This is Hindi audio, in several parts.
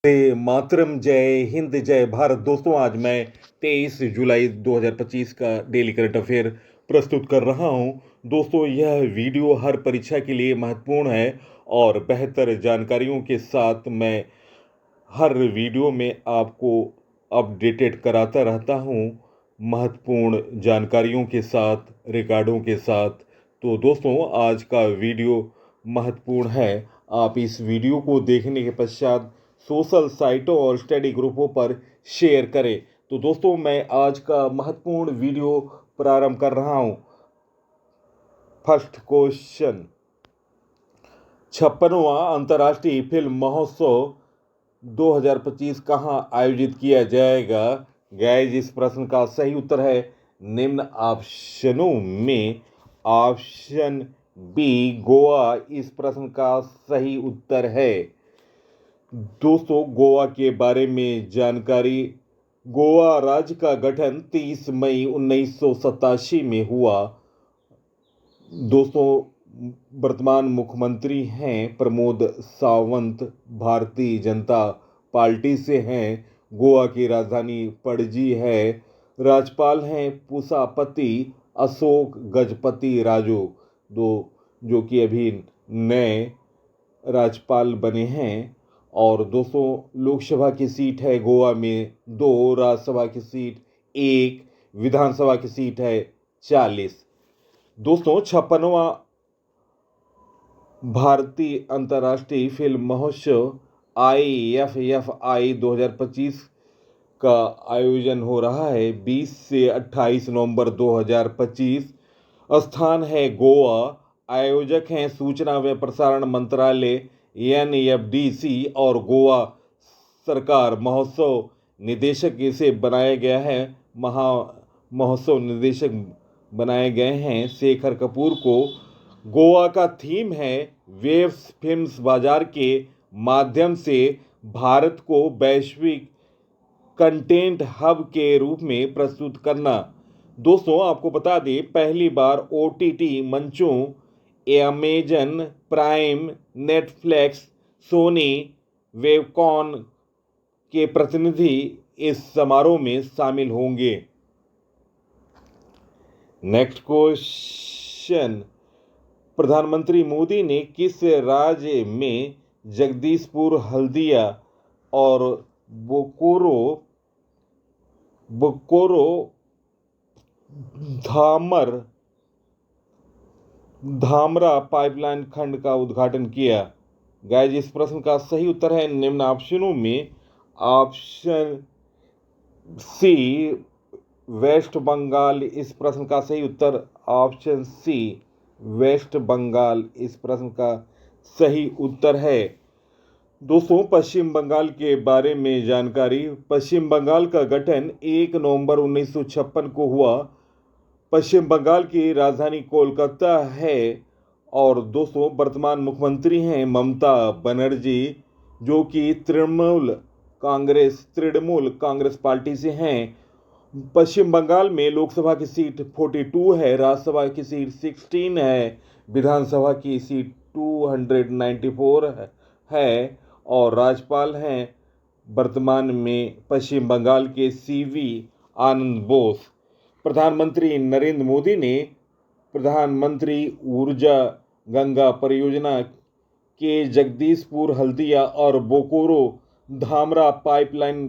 वंदे मातरम, जय हिंद, जय भारत। दोस्तों, आज मैं 23 जुलाई 2025 का डेली करंट अफेयर प्रस्तुत कर रहा हूं। दोस्तों, यह वीडियो हर परीक्षा के लिए महत्वपूर्ण है और बेहतर जानकारियों के साथ मैं हर वीडियो में आपको अपडेटेड कराता रहता हूं, महत्वपूर्ण जानकारियों के साथ, रिकॉर्डों के साथ। तो दोस्तों, आज का वीडियो महत्वपूर्ण है। आप इस वीडियो को देखने के पश्चात सोशल साइटों और स्टडी ग्रुपों पर शेयर करें। तो दोस्तों, मैं आज का महत्वपूर्ण वीडियो प्रारंभ कर रहा हूं। फर्स्ट क्वेश्चन, 56वां अंतर्राष्ट्रीय फिल्म महोत्सव 2025 कहां आयोजित किया जाएगा? गाइस, इस प्रश्न का सही उत्तर है निम्न ऑप्शनों में ऑप्शन बी, गोवा। इस प्रश्न का सही उत्तर है। दोस्तों, गोवा के बारे में जानकारी। गोवा राज्य का गठन 30 मई 1987 में हुआ। दोस्तों, वर्तमान मुख्यमंत्री हैं प्रमोद सावंत, भारतीय जनता पार्टी से हैं। गोवा की राजधानी पणजी है। राज्यपाल हैं पुष्पापति अशोक गजपति राजू, जो कि अभी नए राज्यपाल बने हैं। और दोस्तों, लोकसभा की सीट है गोवा में 2, राज्यसभा की सीट 1, विधानसभा की सीट है 40। दोस्तों, 56वां भारतीय अंतर्राष्ट्रीय फिल्म महोत्सव IFFI 2025 का आयोजन हो रहा है 20 से 28 नवंबर 2025। स्थान है गोवा। आयोजक हैं सूचना व प्रसारण मंत्रालय NFDC और गोवा सरकार। महोत्सव निदेशक इसे बनाया गया है महोत्सव निदेशक बनाए गए हैं शेखर कपूर को। गोवा का थीम है वेब फिल्म्स बाजार के माध्यम से भारत को वैश्विक कंटेंट हब के रूप में प्रस्तुत करना। दोस्तों, आपको बता दें, पहली बार OTT मंचों अमेजन प्राइम, नेटफ्लिक्स, सोनी, वेवकॉन के प्रतिनिधि इस समारोह में शामिल होंगे। नेक्स्ट क्वेश्चन, प्रधानमंत्री मोदी ने किस राज्य में जगदीशपुर, हल्दिया और बोकोरो धामरा पाइपलाइन खंड का उद्घाटन किया? गाइस, इस प्रश्न का सही उत्तर है निम्न ऑप्शनों में ऑप्शन सी, वेस्ट बंगाल। इस प्रश्न का सही उत्तर ऑप्शन सी, वेस्ट बंगाल। इस प्रश्न का सही उत्तर है। दोस्तों, पश्चिम बंगाल के बारे में जानकारी। पश्चिम बंगाल का गठन 1 नवंबर 1956 को हुआ। पश्चिम बंगाल की राजधानी कोलकाता है। और दोस्तों, वर्तमान मुख्यमंत्री हैं ममता बनर्जी, जो कि तृणमूल कांग्रेस पार्टी से हैं। पश्चिम बंगाल में लोकसभा की सीट 42 है, राज्यसभा की सीट 16 है, विधानसभा की सीट 294 है और राज्यपाल हैं वर्तमान में पश्चिम बंगाल के CV आनंद बोस। प्रधानमंत्री नरेंद्र मोदी ने प्रधानमंत्री ऊर्जा गंगा परियोजना के जगदीशपुर, हल्दिया और बोकोरो धामरा पाइपलाइन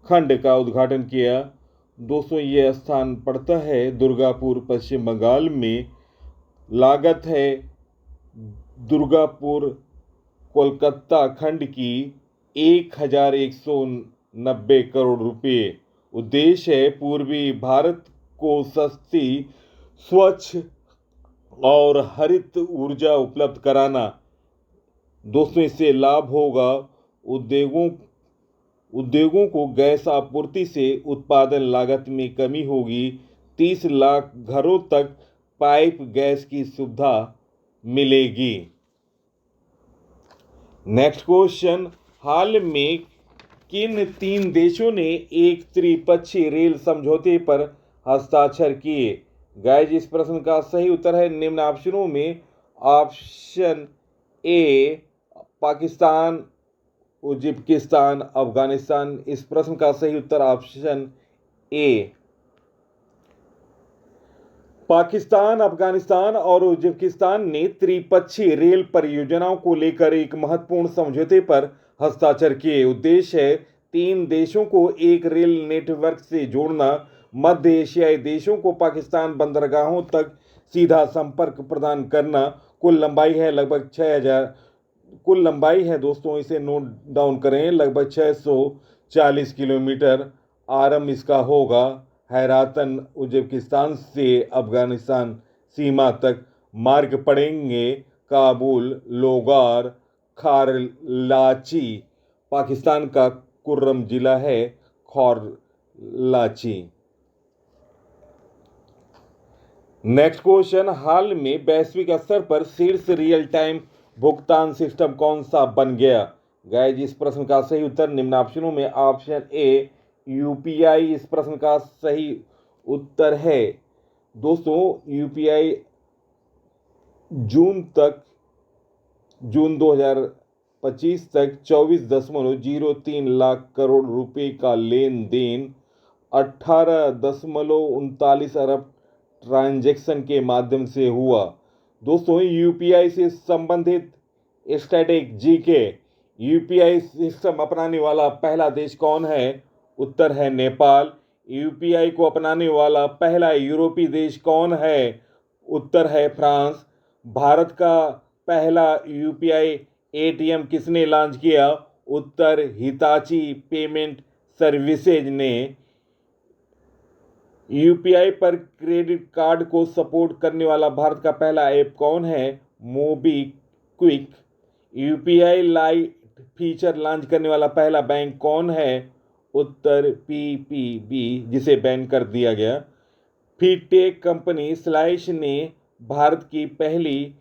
खंड का उद्घाटन किया। दोस्तों, यह स्थान पड़ता है दुर्गापुर, पश्चिम बंगाल में। लागत है दुर्गापुर कोलकाता खंड की 1190 करोड़ रुपए। उद्देश्य है पूर्वी भारत को सस्ती, स्वच्छ और हरित ऊर्जा उपलब्ध कराना। दोस्तों, इससे लाभ होगा उद्योगों को गैस आपूर्ति से उत्पादन लागत में कमी होगी। 30 लाख घरों तक पाइप गैस की सुविधा मिलेगी। नेक्स्ट क्वेश्चन, हाल में किन 3 देशों ने एक त्रिपक्षीय रेल समझौते पर हस्ताक्षर किए? गाइस, इस प्रश्न का सही उत्तर है निम्न ऑप्शनों में option A, Pakistan Uzbekistan, Afghanistan? इस प्रश्न का सही उत्तर ऑप्शन ए। पाकिस्तान, अफगानिस्तान और उज्बेकिस्तान ने त्रिपक्षीय रेल परियोजनाओं को लेकर एक महत्वपूर्ण समझौते पर हस्ताक्षर किए। उद्देश्य है तीन देशों को एक रेल नेटवर्क से जोड़ना। मध्य एशियाई देशों को पाकिस्तान बंदरगाहों तक सीधा संपर्क प्रदान करना। कुल लंबाई है लगभग 6000, कुल लंबाई है दोस्तों, इसे नोट डाउन करें, लगभग 640 किलोमीटर। आरंभ इसका होगा हैरातन, उज्बेकिस्तान से अफगानिस्तान सीमा तक। मार्ग पड़ेंगे काबुल, लोगार, खारलाची। पाकिस्तान का कुर्रम जिला है खारलाची। नेक्स्ट क्वेश्चन, हाल में वैश्विक स्तर पर शीर्ष रियल टाइम भुगतान सिस्टम कौन सा बन गया? गाइस, इस प्रश्न का सही उत्तर निम्न ऑप्शनों में ऑप्शन ए यूपीआई इस प्रश्न का सही उत्तर है। दोस्तों यूपीआई जून 2025 तक 24.03 लाख करोड़ रुपए का लेन देन 18.39 अरब ट्रांजैक्शन के माध्यम से हुआ। दोस्तों यूपीआई से संबंधित स्टैटिक जीके, यूपीआई सिस्टम अपनाने वाला पहला देश कौन है? उत्तर है नेपाल। यूपीआई को अपनाने वाला पहला यूरोपीय देश कौन है? उत्तर है फ्रांस। भारत का पहला यूपीआई एटीएम किसने लॉन्च किया? उत्तर हिताची पेमेंट सर्विसेज ने। यूपीआई पर क्रेडिट कार्ड को सपोर्ट करने वाला भारत का पहला ऐप कौन है? MobiKwik. UPI light feature launch करने वाला पहला बैंक कौन है? उत्तर पीपीबी, जिसे बैन कर दिया गया। फीटेक कंपनी स्लाइस ने भारत की पहली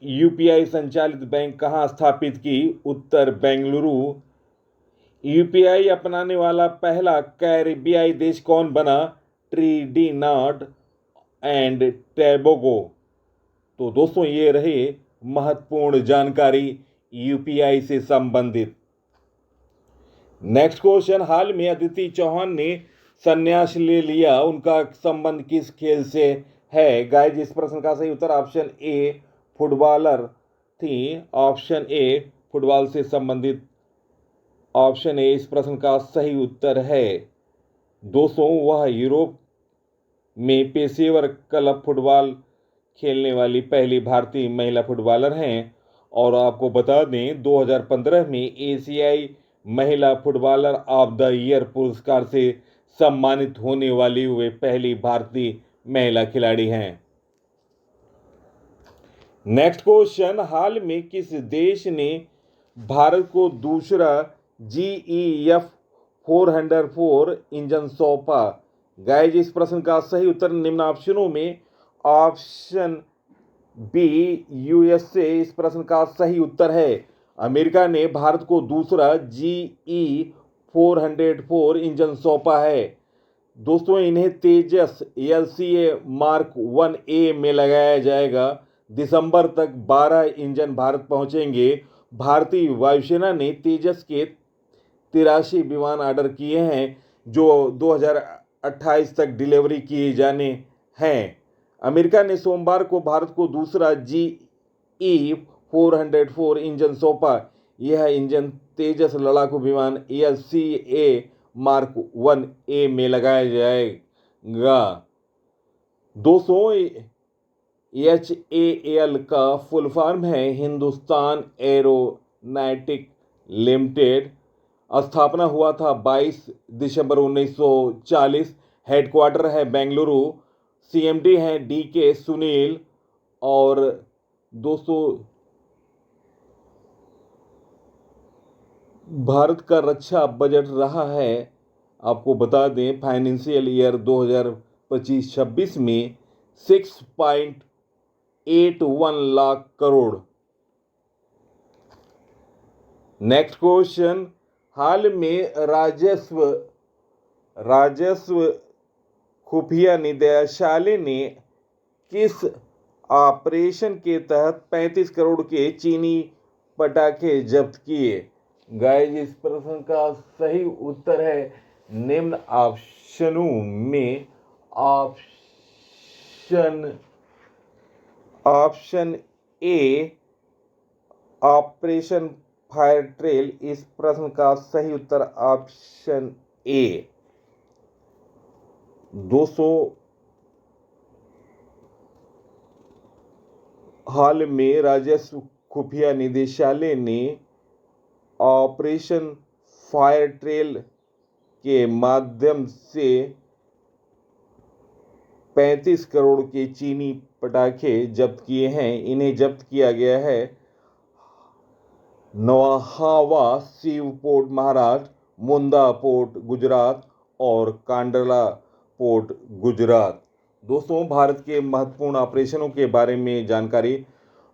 यूपीआई संचालित बैंक कहां स्थापित की? उत्तर बेंगलुरु। यूपीआई अपनाने वाला पहला कैरिबियाई देश कौन बना? Trinidad and Tobago. तो दोस्तों ये रहे महत्वपूर्ण जानकारी यूपीआई से संबंधित। नेक्स्ट क्वेश्चन, हाल में अदिति चौहान ने संन्यास ले लिया, उनका संबंध किस खेल से है? गाइस, इस प्रश्न का सही उत्तर ऑप्शन ए फुटबॉलर थी। ऑप्शन ए फुटबॉल से संबंधित, ऑप्शन ए इस प्रश्न का सही उत्तर है। दोस्तों वह यूरोप में पेशेवर क्लब फुटबॉल खेलने वाली पहली भारतीय महिला फुटबॉलर हैं। और आपको बता दें 2015 में एशियाई महिला फुटबॉलर ऑफ द ईयर पुरस्कार से सम्मानित होने वाली वे पहली भारतीय महिला खिलाड़ी हैं। नेक्स्ट क्वेश्चन, हाल में किस देश ने भारत को दूसरा GEF 404 इंजन सौंपा? गाइस, इस प्रश्न का सही उत्तर निम्न ऑप्शनों में ऑप्शन बी यूएसए इस प्रश्न का सही उत्तर है। अमेरिका ने भारत को दूसरा GE 404 इंजन सौंपा है। दोस्तों इन्हें तेजस LCA मार्क 1A में लगाया जाएगा। दिसंबर तक 12 इंजन भारत पहुंचेंगे। भारतीय वायुसेना ने तेजस के 83 विमान ऑर्डर किए हैं जो 2028 तक डिलीवरी किए जाने हैं। अमेरिका ने सोमवार को भारत को दूसरा GE 404 इंजन सौंपा। यह इंजन तेजस लड़ाकू विमान LCA मार्क 1A में लगाया जाएगा। 200 HAL का फुल फॉर्म है हिंदुस्तान एरोनॉटिक लिमिटेड। स्थापना हुआ था 22 दिसंबर 1940। हेडक्वार्टर है बेंगलुरु। CMD हैं DK सुनील। और दोस्तों भारत का रक्षा बजट रहा है, आपको बता दें फाइनेंशियल ईयर 2025-26 में 6.81 लाख करोड़। नेक्स्ट क्वेश्चन, हाल में राजस्व खुफिया निदेशालय ने किस ऑपरेशन के तहत 35 करोड़ के चीनी पटाखे जब्त किए? गाइस इस प्रश्न का सही उत्तर है निम्न ऑप्शनों में option A operation fire trail. इस प्रश्न का सही उत्तर ऑप्शन ए। दोस्तों हाल में राजस्व खुफिया निदेशालय ने ऑपरेशन फायर ट्रेल के माध्यम से 35 करोड़ के चीनी पटाखे जब्त किए हैं। इन्हें जब्त किया गया है नवाहावा शिव पोर्ट महाराष्ट्र, मुंदा पोर्ट गुजरात और कांडला पोर्ट गुजरात। दोस्तों भारत के महत्वपूर्ण ऑपरेशनों के बारे में जानकारी।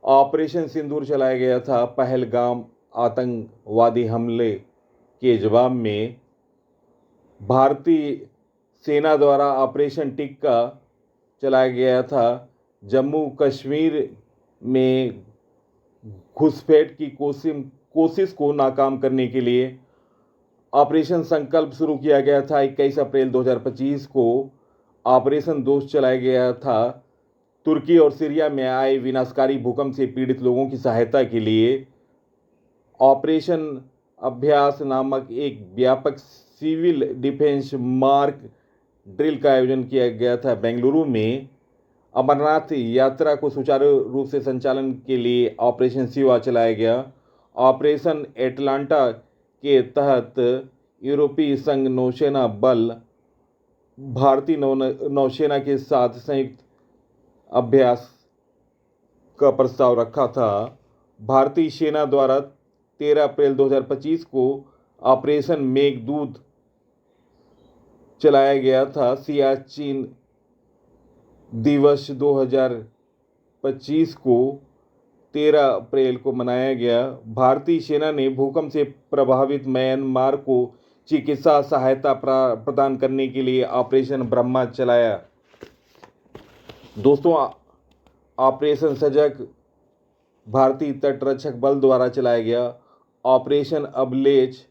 ऑपरेशन सिंदूर चलाया गया था पहलगाम आतंकवादी हमले के जवाब में। भारतीय सेना द्वारा ऑपरेशन टिक्का चलाया गया था जम्मू कश्मीर में घुसपैठ की कोशिश को नाकाम करने के लिए। ऑपरेशन संकल्प शुरू किया गया था 21 अप्रैल 2025 को। ऑपरेशन दोस्त चलाया गया था तुर्की और सीरिया में आए विनाशकारी भूकंप से पीड़ित लोगों की सहायता के लिए। ऑपरेशन अभ्यास नामक एक व्यापक सिविल डिफेंस मार्क ड्रिल का आयोजन किया गया था बेंगलुरु में। अमरनाथ यात्रा को सुचारू रूप से संचालन के लिए ऑपरेशन शिवा चलाया गया। ऑपरेशन एटलांटा के तहत यूरोपीय संघ नौसेना बल भारतीय नौसेना के साथ संयुक्त अभ्यास का प्रस्ताव रखा था। भारतीय सेना द्वारा 13 अप्रैल 2025 को ऑपरेशन मेघदूत चलाया गया था। सियाचिन दिवस 2025 को 13 अप्रैल को मनाया गया। भारतीय सेना ने भूकंप से प्रभावित म्यांमार को चिकित्सा सहायता प्रदान करने के लिए ऑपरेशन ब्रह्मा चलाया। दोस्तों ऑपरेशन सजग भारतीय तटरक्षक बल द्वारा चलाया गया। ऑपरेशन अबलेज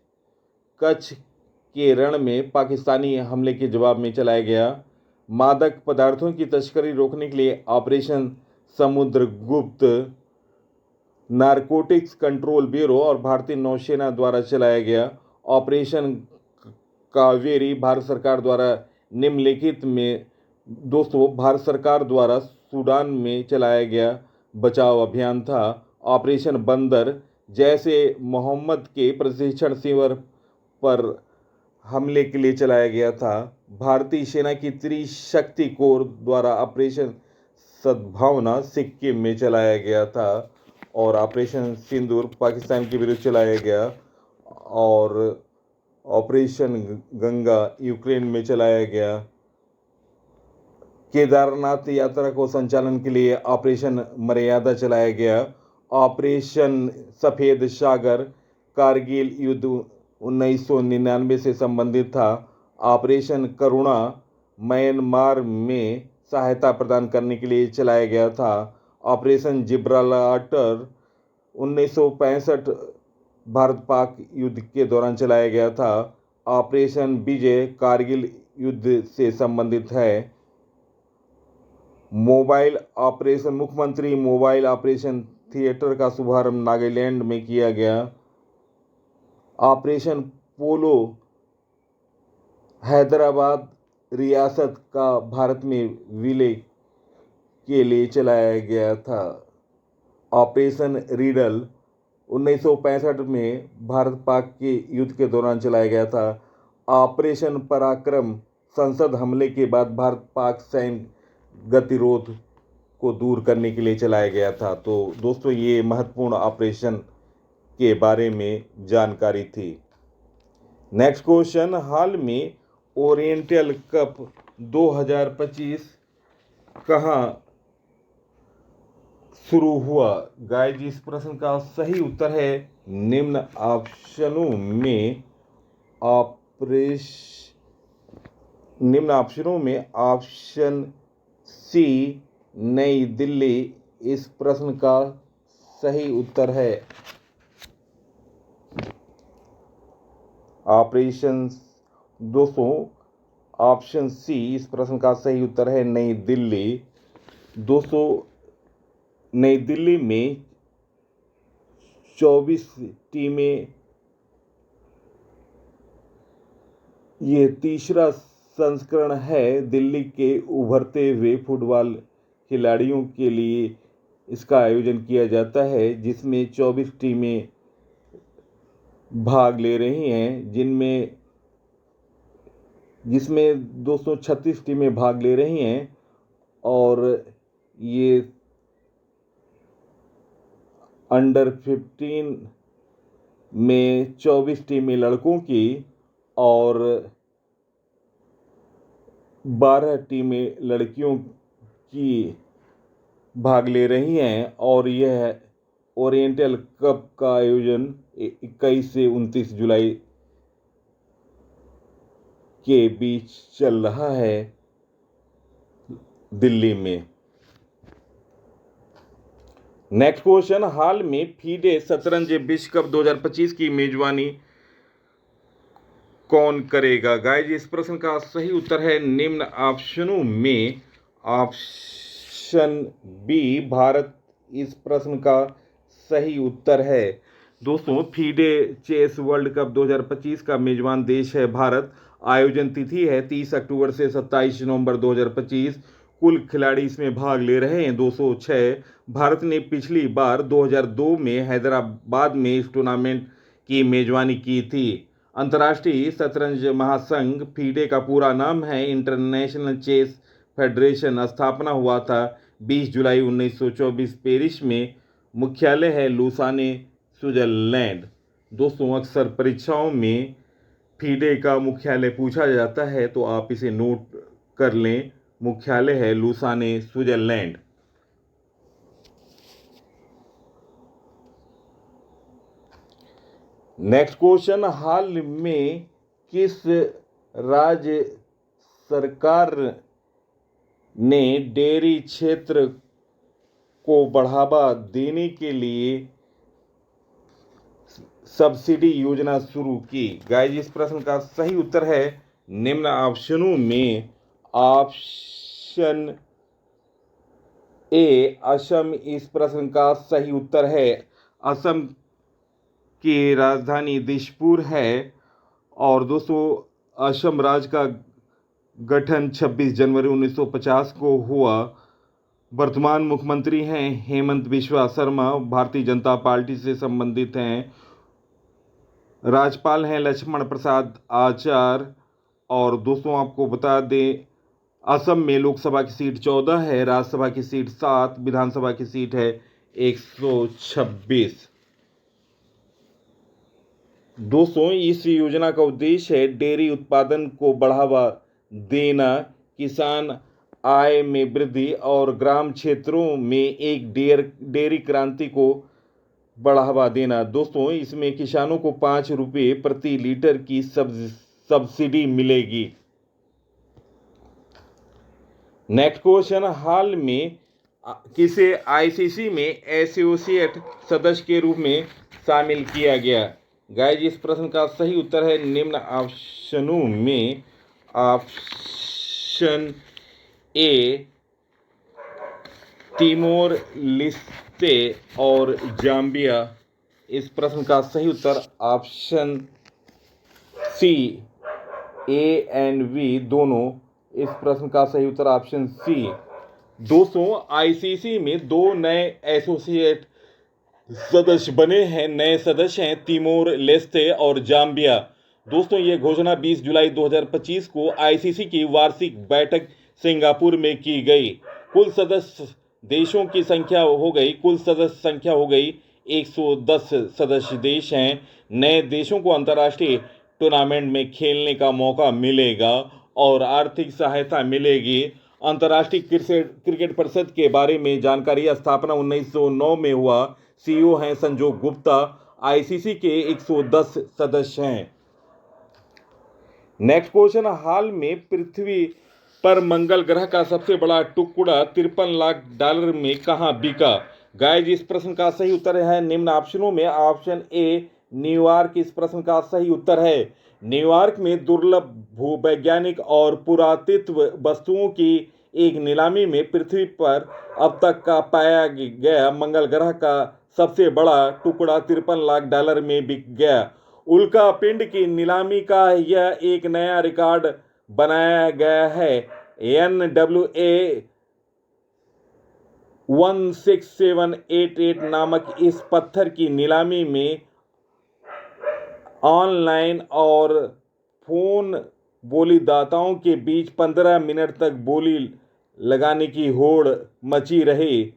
कच्छ के रण में पाकिस्तानी हमले के जवाब में चलाया गया। मादक पदार्थों की तस्करी रोकने के लिए operation Samudragupta narcotics control bureau और भारतीय नौसेना द्वारा चलाया गया। ऑपरेशन कावेरी भारत सरकार द्वारा निम्नलिखित में दोस्तों भारत सरकार द्वारा सूडान में चलाया गया बचाव अभियान था। ऑपरेशन बंदर जैसे मोहम्मद के प्रशिक्षण शिविर पर हमले के लिए चलाया गया था। भारतीय सेना की त्रिशक्ति कोर द्वारा ऑपरेशन सद्भावना सिक्किम में चलाया गया था। और ऑपरेशन सिंदूर पाकिस्तान के विरुद्ध चलाया गया। और ऑपरेशन गंगा यूक्रेन में चलाया गया। केदारनाथ यात्रा को संचालन के लिए ऑपरेशन मर्यादा चलाया गया। ऑपरेशन सफ़ेद सागर कारगिल युद्ध 1999 से संबंधित था। ऑपरेशन करुणा म्यांमार में सहायता प्रदान करने के लिए चलाया गया था। ऑपरेशन जिब्राल्टर 1965 भारत पाक युद्ध के दौरान चलाया गया था। ऑपरेशन विजय कारगिल युद्ध से संबंधित है। मोबाइल ऑपरेशन मुख्यमंत्री मोबाइल ऑपरेशन थिएटर का शुभारंभ नागालैंड में किया गया। ऑपरेशन पोलो हैदराबाद रियासत का भारत में विलय के लिए चलाया गया था। ऑपरेशन रीडल 1965 में भारत पाक के युद्ध के दौरान चलाया गया था। ऑपरेशन पराक्रम संसद हमले के बाद भारत पाक सैन्य गतिरोध को दूर करने के लिए चलाया गया था। तो दोस्तों ये महत्वपूर्ण ऑपरेशन के बारे में जानकारी थी। नेक्स्ट क्वेश्चन, हाल में ओरिएंटल कप 2025 कहाँ शुरू हुआ? गाइस इस प्रश्न का सही उत्तर है निम्न ऑप्शनों में ऑप्शन सी नई दिल्ली इस प्रश्न का सही उत्तर है। ऑपरेशन। दोस्तों ऑप्शन सी इस प्रश्न का सही उत्तर है नई दिल्ली। दोस्तों नई दिल्ली में 24 टीमें, ये तीसरा संस्करण है दिल्ली के उभरते हुए फुटबॉल खिलाड़ियों के लिए इसका आयोजन किया जाता है, जिसमें 24 टीमें भाग ले रही हैं, जिसमें 236 टीमें भाग ले रही हैं। और ये अंडर 15 में 24 टीमें लड़कों की और 12 टीमें लड़कियों की भाग ले रही हैं। और यह ओरिएंटल कप का आयोजन 21 से 29 जुलाई के बीच चल रहा है दिल्ली में। नेक्स्ट क्वेश्चन, हाल में फीडे शतरंज विश्व कप 2025 की मेजबानी कौन करेगा? गाइज इस प्रश्न का सही उत्तर है निम्न ऑप्शनों में ऑप्शन बी भारत इस प्रश्न का सही उत्तर है। दोस्तों फीडे चेस वर्ल्ड कप 2025 का मेजबान देश है भारत। आयोजन तिथि है 30 अक्टूबर से 27 नवंबर 2025। कुल खिलाड़ी इसमें भाग ले रहे हैं 206। भारत ने पिछली बार 2002 में हैदराबाद में इस टूर्नामेंट की मेजबानी की थी। अंतर्राष्ट्रीय शतरंज महासंघ फीडे का पूरा नाम है इंटरनेशनल चेस फेडरेशन। स्थापना हुआ था 20 जुलाई 1924 पेरिस में। मुख्यालय है लुसाने, स्विट्जरलैंड। दोस्तों अक्सर परीक्षाओं में फीडे का मुख्यालय पूछा जाता है, तो आप इसे नोट कर लें। मुख्यालय है लुसाने, स्विट्जरलैंड। नेक्स्ट क्वेश्चन, हाल में किस राज्य सरकार ने डेयरी क्षेत्र को बढ़ावा देने के लिए सब्सिडी योजना शुरू की? गाइस इस प्रश्न का सही उत्तर है निम्न ऑप्शनों में ऑप्शन ए असम इस प्रश्न का सही उत्तर है। असम की राजधानी दिसपुर है। और दोस्तों असम राज्य का गठन 26 जनवरी 1950 को हुआ। वर्तमान मुख्यमंत्री हैं हेमंत बिस्वा शर्मा, भारतीय जनता पार्टी से संबंधित हैं। राज्यपाल हैं लक्ष्मण प्रसाद आचार्य। और दोस्तों आपको बता दें असम में लोकसभा की सीट 14 है, राज्यसभा की सीट 7, विधानसभा की सीट है 126। दोस्तों इस योजना का उद्देश्य है डेयरी उत्पादन को बढ़ावा देना, किसान आय में वृद्धि और ग्राम क्षेत्रों में एक डेयरी क्रांति को बढ़ावा देना। दोस्तों इसमें किसानों को 5 रुपये प्रति लीटर की सब्सिडी मिलेगी। नेक्स्ट क्वेश्चन, हाल में किसे आईसीसी में एसोसिएट सदस्य के रूप में शामिल किया गया? गाइस इस प्रश्न का सही उत्तर है निम्न ऑप्शनों में ऑप्शन ए तिमोर लेस्ते और जाम्बिया। इस प्रश्न का सही उत्तर option C A and B दोनों। इस प्रश्न का सही उत्तर ऑप्शन सी। दोस्तों आईसीसी में 2 नए एसोसिएट सदस्य बने हैं। नए सदस्य हैं तिमोर लेस्ते और जाम्बिया। दोस्तों ये घोषणा 20 जुलाई 2025 को आईसीसी की वार्षिक बैठक सिंगापुर में की गई। कुल सदस्य देशों की संख्या हो गई 110 सदस्य देश हैं। नए देशों को अंतर्राष्ट्रीय टूर्नामेंट में खेलने का मौका मिलेगा और आर्थिक सहायता मिलेगी। अंतर्राष्ट्रीय क्रिकेट परिषद के बारे में जानकारी, स्थापना 1909 में हुआ। सीईओ हैं संजोग गुप्ता। आईसीसी के 110 सदस्य हैं। नेक्स्ट क्वेश्चन, हाल में पृथ्वी पर मंगल ग्रह का सबसे बड़ा टुकड़ा $53 लाख में कहां बिका? गाइस इस प्रश्न का सही उत्तर है निम्न ऑप्शनों में ऑप्शन ए न्यूयॉर्क इस प्रश्न का सही उत्तर है। न्यूयॉर्क में दुर्लभ भूवैज्ञानिक और पुरातत्व वस्तुओं की एक नीलामी में पृथ्वी पर अब तक का पाया गया मंगल ग्रह का सबसे बड़ा टुकड़ा $53 लाख में बिक गया। उल्का पिंड की नीलामी का यह एक नया रिकॉर्ड बनाया गया है। NWA 16788 नामक इस पत्थर की नीलामी में ऑनलाइन और फोन बोलीदाताओं के बीच 15 मिनट तक बोली लगाने की होड़ मची रही।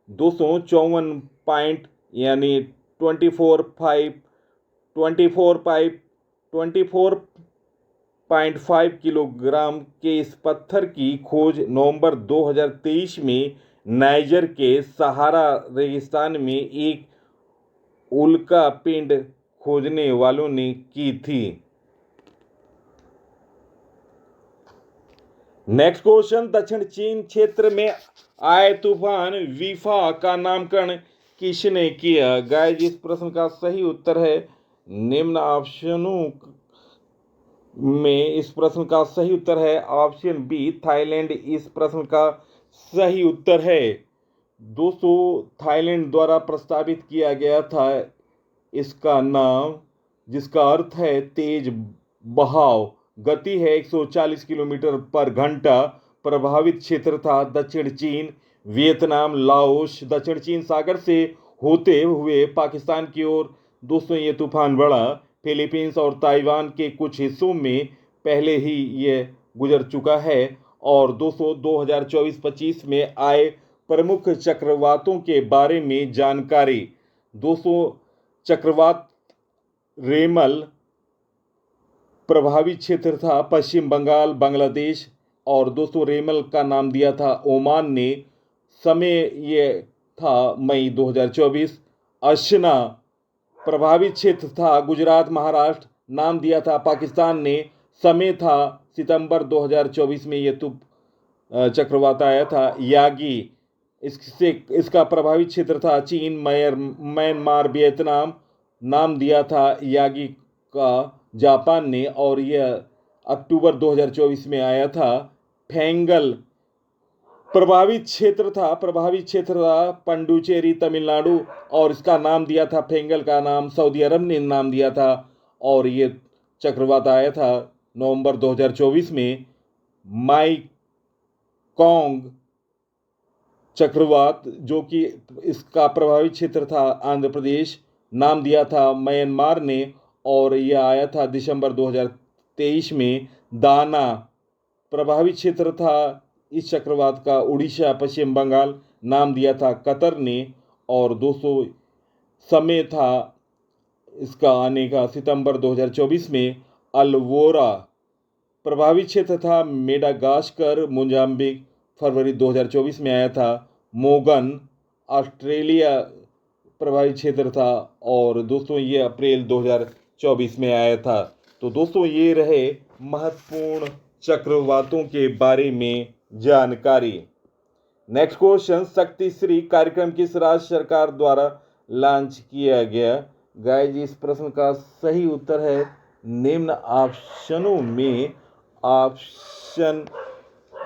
254 पॉइंट यानी 24.5 किलोग्राम के इस पत्थर की खोज नवंबर 2023 में नाइजर के सहारा रेगिस्तान में एक उल्का पिंड खोजने वालों ने की थी। नेक्स्ट क्वेश्चन, दक्षिण चीन क्षेत्र में आए तूफान वीफा का नामकरण किसने किया? गाइस, इस प्रश्न का सही उत्तर है निम्न ऑप्शनों में इस प्रश्न का सही उत्तर है ऑप्शन बी थाईलैंड। इस प्रश्न का सही उत्तर है दोस्तों थाईलैंड द्वारा प्रस्तावित किया गया था इसका नाम, जिसका अर्थ है तेज बहाव, गति है 140 किलोमीटर पर घंटा। प्रभावित क्षेत्र था दक्षिण चीन, वियतनाम, लाओस, दक्षिण चीन सागर से होते हुए पाकिस्तान की ओर। दोस्तों ये तूफान बढ़ा फिलीपींस और ताइवान के कुछ हिस्सों में पहले ही ये गुजर चुका है। और दोस्तों 2024-25 में आए प्रमुख चक्रवातों के बारे में जानकारी। दोस्तों चक्रवात रेमल प्रभावित क्षेत्र था पश्चिम बंगाल, बांग्लादेश। और दोस्तों रेमल का नाम दिया था ओमान ने। समय ये था मई 2024। अशना प्रभावित क्षेत्र था गुजरात, महाराष्ट्र। नाम दिया था पाकिस्तान ने। समय था सितंबर 2024 में ये चक्रवात आया था। यागी इसका प्रभावित क्षेत्र था चीन, म्यांमार, वियतनाम। नाम दिया था यागी का जापान ने और यह अक्टूबर 2024 में आया था। फेंगल प्रभावित क्षेत्र था पंडुचेरी, तमिलनाडु। और इसका नाम दिया था फेंगल का नाम सऊदी अरब ने नाम दिया था। और ये चक्रवात आया था नवंबर 2024 में। माईकोंग चक्रवात जो कि इसका प्रभावित क्षेत्र था आंध्र प्रदेश। नाम दिया था म्यांमार ने और यह आया था दिसंबर 2023 में। दाना प्रभावित क्षेत्र था इस चक्रवात का उड़ीसा, पश्चिम बंगाल। नाम दिया था कतर ने। और दोस्तों समय था इसका आने का सितंबर 2024 में। अल्वोरा प्रभावित क्षेत्र था मेडागास्कर, मोजाम्बिक। फरवरी 2024 में आया था। मोगन ऑस्ट्रेलिया प्रभावित क्षेत्र था और दोस्तों ये अप्रैल 2024 में आया था। तो दोस्तों ये रहे महत्वपूर्ण चक्रवातों के बारे में जानकारी। नेक्स्ट क्वेश्चन, शक्ति श्री कार्यक्रम किस राज्य सरकार द्वारा लॉन्च किया गया? गाइस, इस प्रश्न का सही उत्तर है निम्न ऑप्शनों में ऑप्शन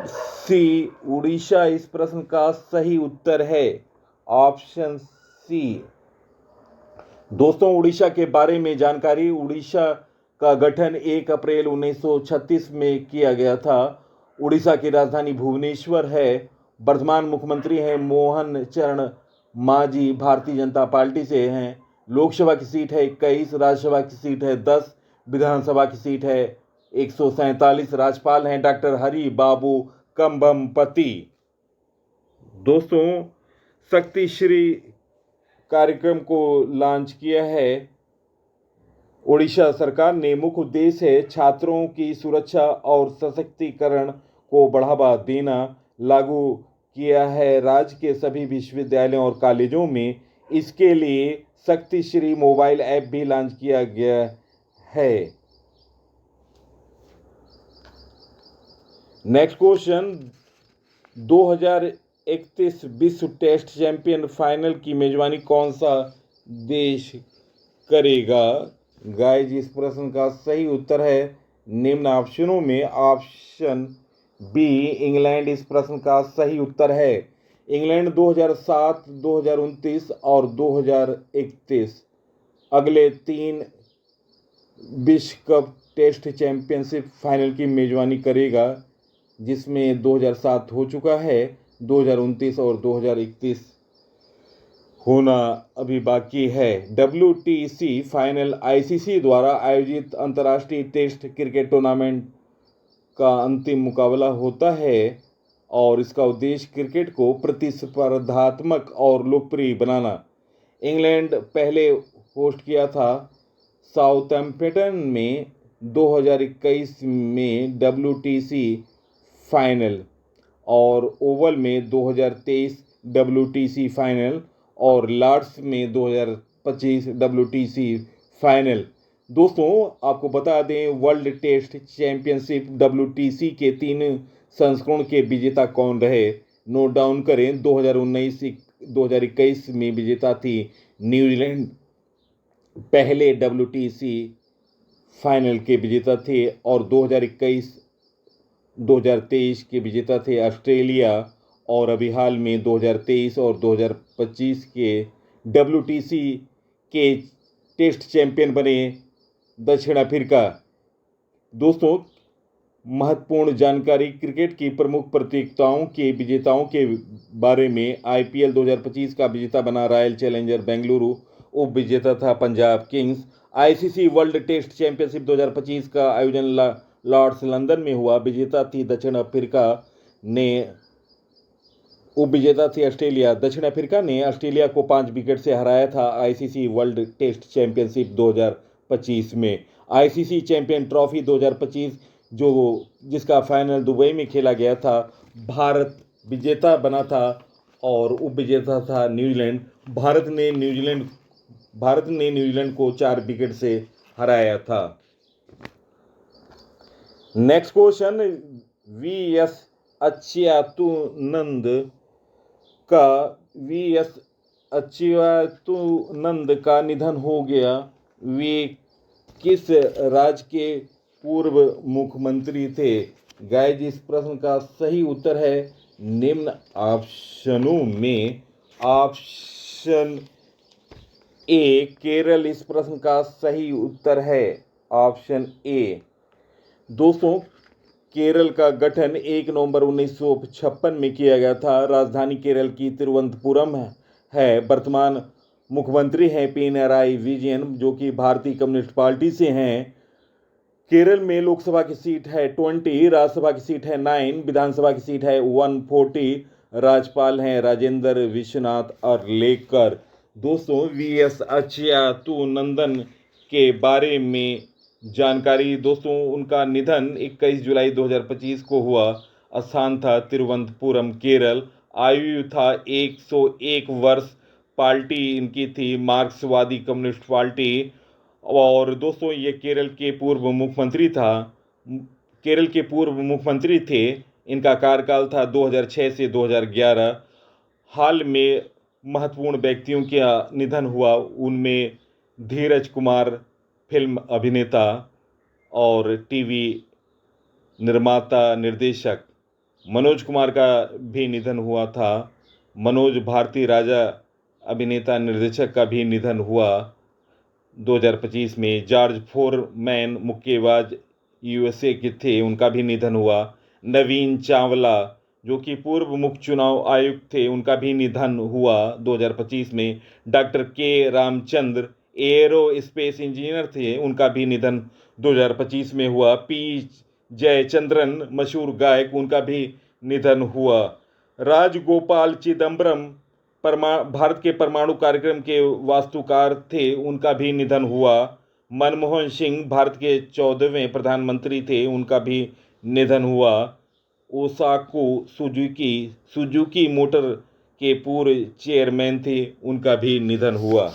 सी उड़ीसा। इस प्रश्न का सही उत्तर है ऑप्शन सी। दोस्तों उड़ीसा के बारे में जानकारी। उड़ीसा का गठन 1 अप्रैल 1936 में किया गया था। उड़ीसा की राजधानी भुवनेश्वर है। वर्तमान मुख्यमंत्री हैं मोहन चरण मांझी, भारतीय जनता पार्टी से हैं। लोकसभा की सीट है 21, राज्यसभा की सीट है 10, विधानसभा की सीट है 147। राज्यपाल हैं डॉक्टर हरि बाबू कंभमपति। दोस्तों शक्ति श्री कार्यक्रम को लॉन्च किया है उड़ीसा सरकार ने। मुख्य उद्देश्य है छात्रों की सुरक्षा और सशक्तिकरण को बढ़ावा देना। लागू किया है राज्य के सभी विश्वविद्यालयों और कॉलेजों में। इसके लिए शक्ति श्री मोबाइल ऐप भी लॉन्च किया गया है। नेक्स्ट क्वेश्चन, 2031 विश्व टेस्ट चैंपियन फाइनल की मेजबानी कौन सा देश करेगा? गाइज इस प्रश्न का सही उत्तर है निम्न ऑप्शनों में ऑप्शन बी इंग्लैंड इस प्रश्न का सही उत्तर है। इंग्लैंड 2007, 2029 और 2031 अगले 3 विश्व कप टेस्ट चैंपियनशिप फाइनल की मेजबानी करेगा, जिसमें 2007 हो चुका है, 2029 और 2031 होना अभी बाकी है। WTC फाइनल ICC द्वारा आयोजित अंतर्राष्ट्रीय टेस्ट क्रिकेट टूर्नामेंट का अंतिम मुकाबला होता है और इसका उद्देश्य क्रिकेट को प्रतिस्पर्धात्मक और लोकप्रिय बनाना। इंग्लैंड पहले होस्ट किया था साउथैम्पटन में 2021 में WTC फाइनल और ओवल में 2023 WTC फाइनल और लॉर्ड्स में 2025 WTC फाइनल। दोस्तों आपको बता दें वर्ल्ड टेस्ट चैंपियनशिप WTC के 3 संस्करण के विजेता कौन रहे, नोट डाउन करें। 2019 2021 में विजेता थी न्यूजीलैंड, पहले WTC फाइनल के विजेता थे, और 2021 2023 के विजेता थे ऑस्ट्रेलिया, और अभी हाल में 2023 और 2025 के WTC के टेस्ट चैंपियन बने दक्षिण अफ्रीका। दोस्तों महत्वपूर्ण जानकारी क्रिकेट की प्रमुख प्रतियोगिताओं के विजेताओं के बारे में। IPL 2025 का विजेता बना रॉयल चैलेंजर बेंगलुरु, उप विजेता था Punjab Kings. ICC world test championship 2025 का आयोजन लॉर्ड्स लंदन में हुआ, विजेता थी दक्षिण अफ्रीका ने, उप विजेता थी ऑस्ट्रेलिया। दक्षिण अफ्रीका ने ऑस्ट्रेलिया को 5 विकेट से हराया था ICC वर्ल्ड टेस्ट चैंपियनशिप 2025 में। ICC चैंपियन ट्रॉफी 2025 जिसका फाइनल दुबई में खेला गया था, भारत विजेता बना था और उप विजेता था न्यूजीलैंड। भारत ने न्यूजीलैंड को 4 विकेट से हराया था। नेक्स्ट क्वेश्चन, VS अच्युतानंद का निधन हो गया। वे किस राज्य के पूर्व मुख्यमंत्री थे? गाइज इस प्रश्न का सही उत्तर है निम्न ऑप्शनों में ऑप्शन ए केरल इस प्रश्न का सही उत्तर है, ऑप्शन ए। दोस्तों केरल का गठन 1 नवंबर 1956 में किया गया था। राजधानी केरल की तिरुवनंतपुरम है। वर्तमान मुख्यमंत्री हैं पिनराई विजयन, जो कि भारतीय कम्युनिस्ट पार्टी से हैं। केरल में लोकसभा की सीट है 20, राज्यसभा की सीट है 9, विधानसभा की सीट है 140। राज्यपाल हैं राजेंद्र विश्वनाथ अर्लेकर। दोस्तों VS अच्युतानंदन के बारे में जानकारी। दोस्तों उनका निधन 21 जुलाई 2025 को हुआ। स्थान था तिरुवनंतपुरम, केरल। आयु था 101 वर्ष। पार्टी इनकी थी मार्क्सवादी कम्युनिस्ट पार्टी। और दोस्तों ये केरल के पूर्व मुख्यमंत्री थे। इनका कार्यकाल था 2006 से 2011। हाल में महत्वपूर्ण व्यक्तियों का निधन हुआ, उनमें धीरज कुमार फिल्म अभिनेता और टीवी निर्माता निर्देशक। मनोज कुमार का भी निधन हुआ था। मनोज भारती राजा अभिनेता निर्देशक का भी निधन हुआ 2025 में। जॉर्ज फोरमैन मुक्केबाज USA के थे, उनका भी निधन हुआ। नवीन चावला जो कि पूर्व मुख्य चुनाव आयुक्त थे, उनका भी निधन हुआ 2025 में। डॉक्टर के रामचंद्र एरो स्पेस इंजीनियर थे, उनका भी निधन 2025 में हुआ। P जयचंद्रन मशहूर गायक, उनका भी निधन हुआ। राजगोपाल चिदम्बरम भारत के परमाणु कार्यक्रम के वास्तुकार थे, उनका भी निधन हुआ। मनमोहन सिंह भारत के 14वें प्रधानमंत्री थे, उनका भी निधन हुआ। ओसाकू सुजुकी मोटर के पूर्व चेयरमैन थे, उनका भी निधन हुआ।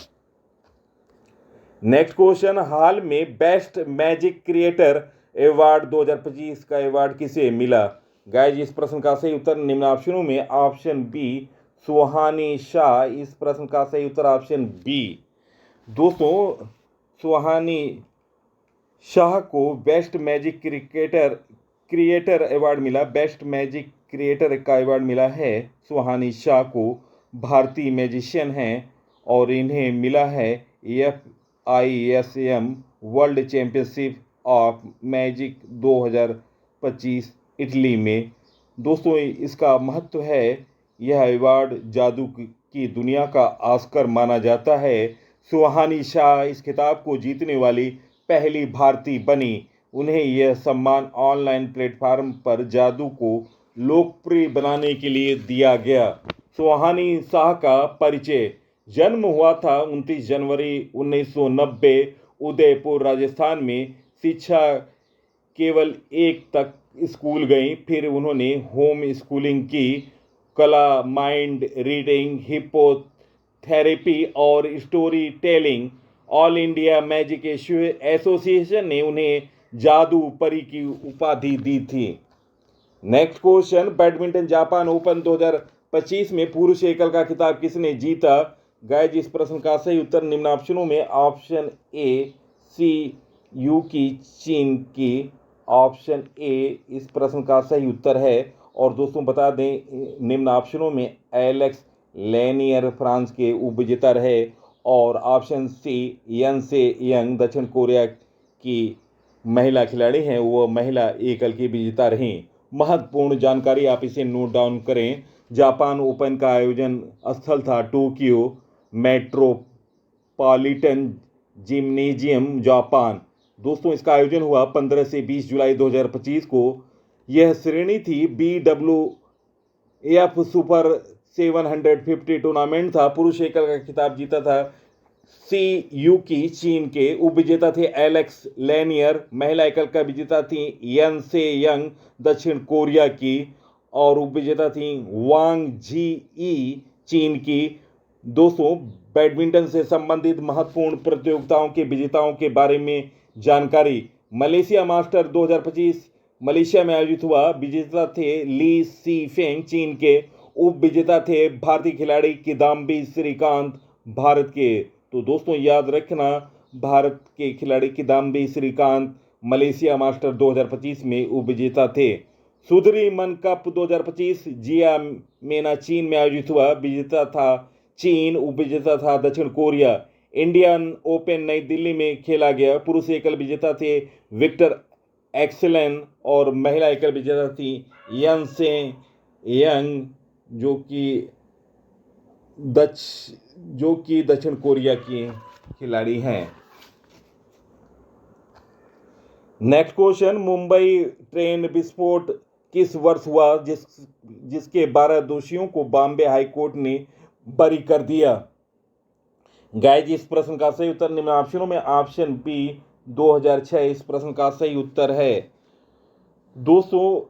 नेक्स्ट क्वेश्चन, हाल में बेस्ट मैजिक क्रिएटर अवार्ड 2025 का अवार्ड किसे मिला? गाइज इस प्रश्न का सही उत्तर निम्न ऑप्शनों में ऑप्शन बी सुहानी शाह इस प्रश्न का सही उत्तर ऑप्शन बी। दोस्तों सुहानी शाह को बेस्ट मैजिक क्रिएटर अवार्ड मिला। बेस्ट मैजिक क्रिएटर का अवार्ड मिला है सुहानी शाह को। भारतीय मैजिशियन हैं और इन्हें मिला है FISM world championship of magic 2025 Italy में। दोस्तों, इसका महत्व है, यह अवार्ड जादू की दुनिया का ऑस्कर माना जाता है। सुहानी शाह इस खिताब को जीतने वाली पहली भारतीय बनी। उन्हें यह सम्मान ऑनलाइन प्लेटफॉर्म पर जादू को लोकप्रिय बनाने के लिए दिया गया। सुहानी शाह का परिचय। जन्म हुआ था 29 जनवरी 1990 उदयपुर राजस्थान में। शिक्षा केवल 1 तक स्कूल गई, फिर उन्होंने होम स्कूलिंग की। कला, माइंड रीडिंग, हिप्नोथेरेपी और story telling. All India magic association ने उन्हें जादू परी की उपाधि दी थी। Next question, badminton Japan open 2025 में पुरुष एकल का खिताब किसने जीता? गाइस, इस प्रश्न का सही उत्तर निम्न ऑप्शनों में ऑप्शन ए सी यूकी चीन की। ऑप्शन ए इस प्रश्न का सही उत्तर है। और दोस्तों बता दें, निम्न ऑप्शनों में एलेक्स लेनियर फ्रांस के उपविजेता रहे और ऑप्शन सी यन से यंग दक्षिण कोरिया की महिला खिलाड़ी हैं, वो महिला एकल की विजेता रहीं। महत्वपूर्ण जानकारी, आप इसे नोट डाउन करें। जापान ओपन का आयोजन स्थल था टोक्यो मेट्रोपॉलिटन जिम्नेजियम, जापान। दोस्तों, इसका आयोजन हुआ 15 से 20 जुलाई 2025 को। यह श्रेणी थी BWF सुपर 750 टूर्नामेंट था। पुरुष एकल का खिताब जीता था सी यूकी चीन के। उपविजेता थे एलेक्स लेनियर। महिला एकल का विजेता थी यन से यंग दक्षिण कोरिया की और उपविजेता थी वांग जी ई चीन की। दोस्तों, बैडमिंटन से संबंधित महत्वपूर्ण प्रतियोगिताओं के विजेताओं के बारे में जानकारी। मलेशिया मास्टर 2025 मलेशिया में आयोजित हुआ। विजेता थे ली सी फेंग चीन के। उप विजेता थे भारतीय खिलाड़ी किदाम्बी श्रीकांत भारत के। तो दोस्तों याद रखना, भारत के खिलाड़ी किदाम्बी श्रीकांत मलेशिया मास्टर 2025 में उप विजेता थे। सुधीरमन कप 2025 जिया मेना चीन में आयोजित हुआ। विजेता था चीन, उपविजेता था दक्षिण कोरिया। इंडियन ओपन नई दिल्ली में खेला गया। पुरुष एकल विजेता थे विक्टर एक्सेलन और महिला एकल विजेता थी यन से यंग जो कि दक्षिण कोरिया की खिलाड़ी हैं। नेक्स्ट क्वेश्चन, मुंबई ट्रेन विस्फोट किस वर्ष हुआ जिसके 12 दोषियों को बॉम्बे हाई कोर्ट ने बरी कर दिया? गाइस, इस प्रश्न का सही उत्तर निम्न ऑप्शनों में ऑप्शन बी 2006 इस प्रश्न का सही उत्तर है। दोस्तों,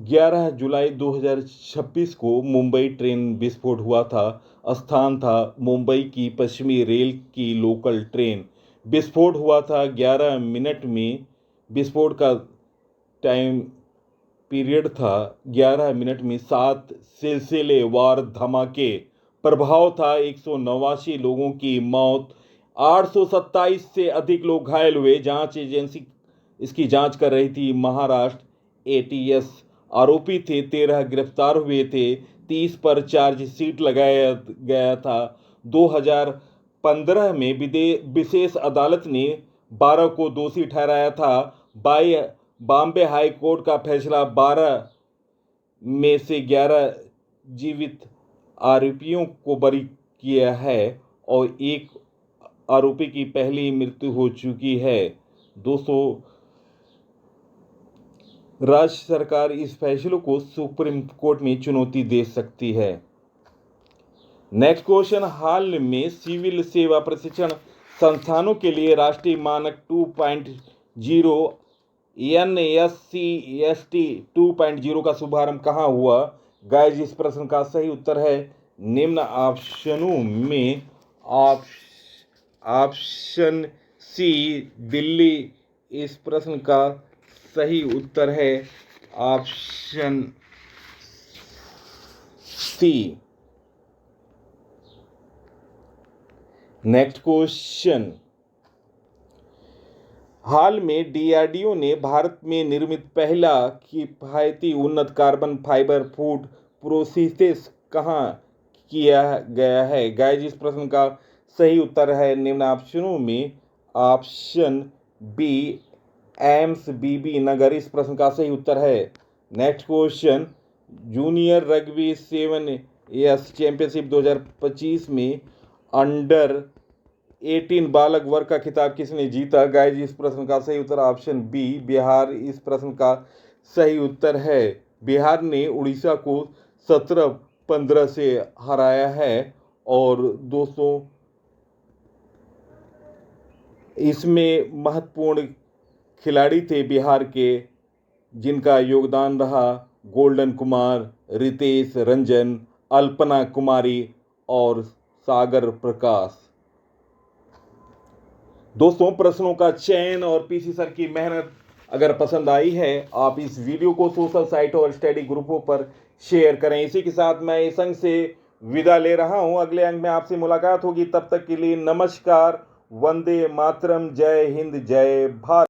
11 जुलाई 2026 को मुंबई ट्रेन विस्फोट हुआ था। स्थान था मुंबई की पश्चिमी रेल की लोकल ट्रेन। विस्फोट हुआ था 11 मिनट में। विस्फोट का टाइम पीरियड था 11 मिनट में 7 सिलसिलेवार धमाके। प्रभाव था 189 लोगों की मौत, 827 से अधिक लोग घायल हुए। जांच एजेंसी इसकी जांच कर रही थी महाराष्ट्र ATS। आरोपी थे 13 गिरफ्तार हुए थे। 30 पर चार्जशीट लगाया गया था। 2015 में विशेष अदालत ने 12 को दोषी ठहराया था। बॉम्बे हाई कोर्ट का फैसला 12 में से 11 जीवित आरोपियों को बरी किया है और एक आरोपी की पहली मृत्यु हो चुकी है। दोस्तों, राज्य सरकार इस फैसले को सुप्रीम कोर्ट में चुनौती दे सकती है। नेक्स्ट क्वेश्चन, हाल में सिविल सेवा प्रशिक्षण संस्थानों के लिए राष्ट्रीय मानक 2.0 NSCST 2.0 का शुभारंभ कहाँ हुआ? गाइस, इस प्रश्न का सही उत्तर है निम्न ऑप्शनों में ऑप्शन सी दिल्ली इस प्रश्न का सही उत्तर है। Option c. नेक्स्ट क्वेश्चन, हाल में डीआरडीओ ने भारत में निर्मित पहला किफायती उन्नत कार्बन फाइबर फूड प्रोसेसेस कहाँ किया गया है? गाइस, इस प्रश्न का सही उत्तर है निम्न ऑप्शनों में ऑप्शन बी, एम्स बीबी नगर। इस प्रश्न का सही उत्तर है। Next question, junior rugby 7 championship 2025 में अंडर 18 बालक वर्ग का खिताब किसने जीता? गाइस, इस प्रश्न का सही उत्तर ऑप्शन बी, बिहार। इस प्रश्न का सही उत्तर है। बिहार ने उड़ीसा को 17-15 से हराया है। और दोस्तों, इसमें महत्वपूर्ण खिलाड़ी थे बिहार के, जिनका योगदान रहा गोल्डन कुमार, रितेश रंजन, अल्पना कुमारी और सागर प्रकाश। दोस्तों, प्रश्नों का चयन और पीसी सर की मेहनत अगर पसंद आई है, आप इस वीडियो को सोशल साइट और स्टडी ग्रुपों पर शेयर करें। इसी के साथ मैं इस अंक से विदा ले रहा हूं। अगले अंक में आपसे मुलाकात होगी। तब तक के लिए नमस्कार, वंदे मातरम, जय हिंद, जय भारत।